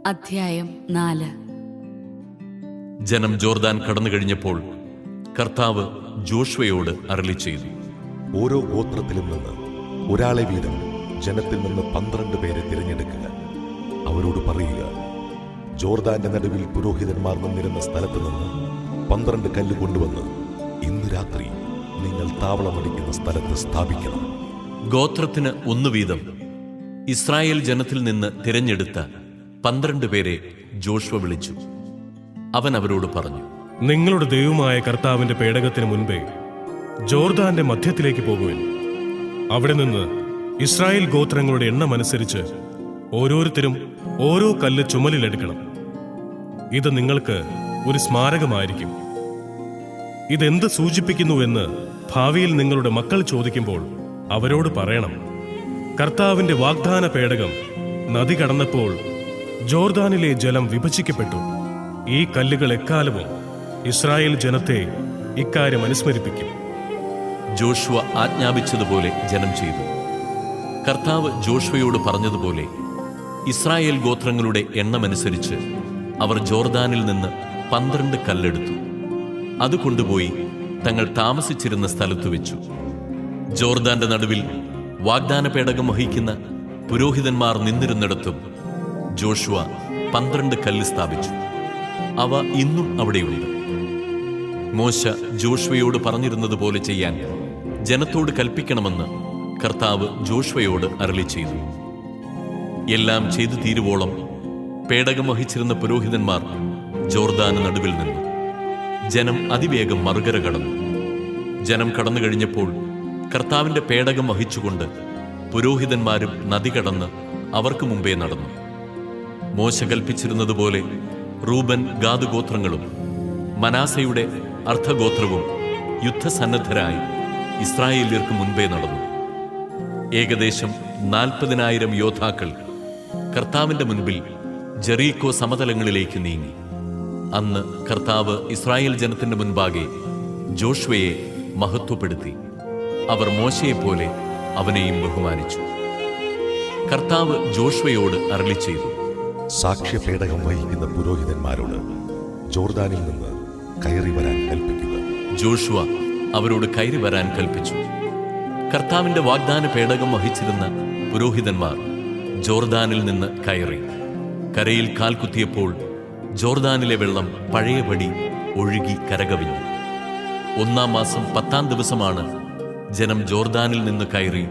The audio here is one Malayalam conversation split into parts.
അധ്യായം 4. ജനം ജോർദാൻ കടന്നു കഴിഞ്ഞപ്പോൾ കർത്താവ് ജോഷുവയോട് അരുളിച്ചെയ്തു, ഓരോ ഗോത്രത്തിലും നിന്ന് ഒരാളെ വീതം ജനത്തിൽ നിന്ന് 12 പേരെ തിരഞ്ഞെടുക്കുക. അവരോട് പറയുക, ജോർദാന്റെ നടുവിൽ പുരോഹിതന്മാർ നിന്നിരുന്ന സ്ഥലത്ത് നിന്ന് 12 കല്ല് കൊണ്ടുവന്ന് ഇന്ന് രാത്രി നിങ്ങൾ താവളമടിക്കുന്ന സ്ഥലത്ത് സ്ഥാപിക്കണം. ഗോത്രത്തിന് 1 വീതം ഇസ്രായേൽ ജനത്തിൽ നിന്ന് തിരഞ്ഞെടുത്ത 12 പേരെ ജോഷുവ വിളിച്ചു. അവൻ അവരോട് പറഞ്ഞു, നിങ്ങളുടെ ദൈവമായ കർത്താവിന്റെ പേടകത്തിന് മുൻപേ ജോർദാന്റെ മധ്യത്തിലേക്ക് പോകുവിൻ. അവിടെ നിന്ന് ഇസ്രായേൽ ഗോത്രങ്ങളുടെ എണ്ണമനുസരിച്ച് ഓരോരുത്തരും ഓരോ കല്ല് ചുമലിലെടുക്കണം. ഇത് നിങ്ങൾക്ക് ഒരു സ്മാരകമായിരിക്കും. ഇതെന്ത് സൂചിപ്പിക്കുന്നുവെന്ന് ഭാവിയിൽ നിങ്ങളുടെ മക്കൾ ചോദിക്കുമ്പോൾ അവരോട് പറയണം, കർത്താവിന്റെ വാഗ്ദാന പേടകം നദി കടന്നപ്പോൾ ജോർദാനിലെ ജലം വിഭജിക്കപ്പെട്ടു. ഈ കല്ലുകൾ എക്കാലവും ഇസ്രായേൽ ജനത്തെ ഇക്കാര്യം അനുസ്മരിപ്പിക്കും. ജോഷുവ ആജ്ഞാപിച്ചതുപോലെ ജനം ചെയ്തു. കർത്താവ് ജോഷുവയോട് പറഞ്ഞതുപോലെ ഇസ്രായേൽ ഗോത്രങ്ങളുടെ എണ്ണമനുസരിച്ച് അവർ ജോർദാനിൽ നിന്ന് 12 കല്ലെടുത്തു. അത് കൊണ്ടുപോയി തങ്ങൾ താമസിച്ചിരുന്ന സ്ഥലത്തു വെച്ചു. ജോർദാന്റെ നടുവിൽ വാഗ്ദാന പേടകം വഹിക്കുന്ന പുരോഹിതന്മാർ നിന്നിരുന്നിടത്തും ജോഷുവ 12 കല്ല് സ്ഥാപിച്ചു. അവ ഇന്നും അവിടെയുണ്ട്. മോശ ജോഷുവയോട് പറഞ്ഞിരുന്നതുപോലെ ചെയ്യാൻ ജനത്തോട് കൽപ്പിക്കണമെന്ന് കർത്താവ് ജോഷുവയോട് അരുളിച്ചെയ്തു. എല്ലാം ചെയ്തു തീരുവോളം പേടകം വഹിച്ചിരുന്ന പുരോഹിതന്മാർ ജോർദാന് നടുവിൽ നിന്നു. ജനം അതിവേഗം മറുകര കടന്നു. ജനം കടന്നു കഴിഞ്ഞപ്പോൾ കർത്താവിന്റെ പേടകം വഹിച്ചുകൊണ്ട് പുരോഹിതന്മാരും നദി കടന്ന് അവർക്ക് മുമ്പേ നടന്നു. മോശ കൽപ്പിച്ചിരുന്നതുപോലെ റൂബൻ ഗാദ് ഗോത്രങ്ങളും മനാസയുടെ അർദ്ധഗോത്രവും യുദ്ധസന്നദ്ധരായി ഇസ്രായേല്യർക്ക് മുൻപേ നടന്നു. ഏകദേശം 40,000 യോദ്ധാക്കൾ കർത്താവിന്റെ മുൻപിൽ ജെറീക്കോ സമതലങ്ങളിലേക്ക് നീങ്ങി. അന്ന് കർത്താവ് ഇസ്രായേൽ ജനത്തിന്റെ മുൻപാകെ ജോഷുവയെ മഹത്വപ്പെടുത്തി. അവർ മോശയെപ്പോലെ അവനെയും ബഹുമാനിച്ചു. കർത്താവ് ജോഷുവയോട് അരുളിച്ചെയ്തു, സാക്ഷ്യപേടകം വഹിക്കുന്ന പുരോഹിതന്മാരോട് ജോർദാനിൽ നിന്ന് കയറി വരാൻ കൽപ്പിക്കുക. ജോഷുവ അവരോട് കയറി വരാൻ കൽപ്പിച്ചു. കർത്താവിന്റെ വാഗ്ദാന പേടകം വഹിച്ചിരുന്ന പുരോഹിതന്മാർ ജോർദാനിൽ നിന്ന് കയറി. കരയിൽ കാൽ കുത്തിയപ്പോൾ ജോർദാനിലെ വെള്ളം പഴയപടി ഒഴുകി കരകവിഞ്ഞു. 1-ാം മാസം 10-ാം ദിവസമാണ് ജനം ജോർദാനിൽ നിന്ന് കയറി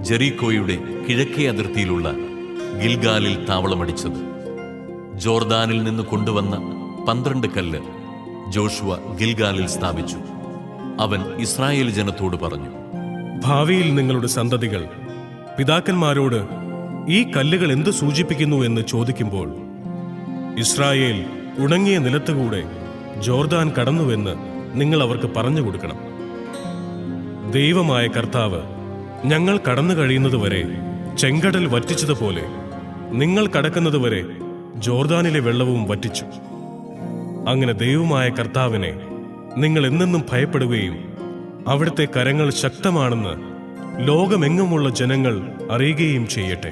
ജെറീക്കോയുടെ കിഴക്കേ അതിർത്തിയിലുള്ള ഗിൽഗാലിൽ താവളമടിച്ചത്. ജോർദാനിൽ നിന്ന് കൊണ്ടുവന്ന 12 കല്ല് ജോഷുവ ഗിൽഗാലിൽ സ്ഥാപിച്ചു. അവൻ ഇസ്രായേൽ ജനത്തോട് പറഞ്ഞു, ഭാവിയിൽ നിങ്ങളുടെ സന്തതികൾ പിതാക്കന്മാരോട് ഈ കല്ലുകൾ എന്ത് സൂചിപ്പിക്കുന്നു എന്ന് ചോദിക്കുമ്പോൾ ഇസ്രായേൽ ഉണങ്ങിയ നിലത്തുകൂടെ ജോർദാൻ കടന്നുവെന്ന് നിങ്ങൾ അവർക്ക് പറഞ്ഞു കൊടുക്കണം. ദൈവമായ കർത്താവ് ഞങ്ങൾ കടന്നു കഴിയുന്നതുവരെ ചെങ്കടൽ വറ്റിച്ചതുപോലെ നിങ്ങൾ കടക്കുന്നതുവരെ ജോർദാനിലെ വെള്ളവും വറ്റിച്ചു. അങ്ങനെ ദൈവമായ കർത്താവിനെ നിങ്ങൾ എന്നെന്നും ഭയപ്പെടുകയും അവിടുത്തെ കരങ്ങൾ ശക്തമാണെന്ന് ലോകമെങ്ങുമുള്ള ജനങ്ങൾ അറിയുകയും ചെയ്യട്ടെ.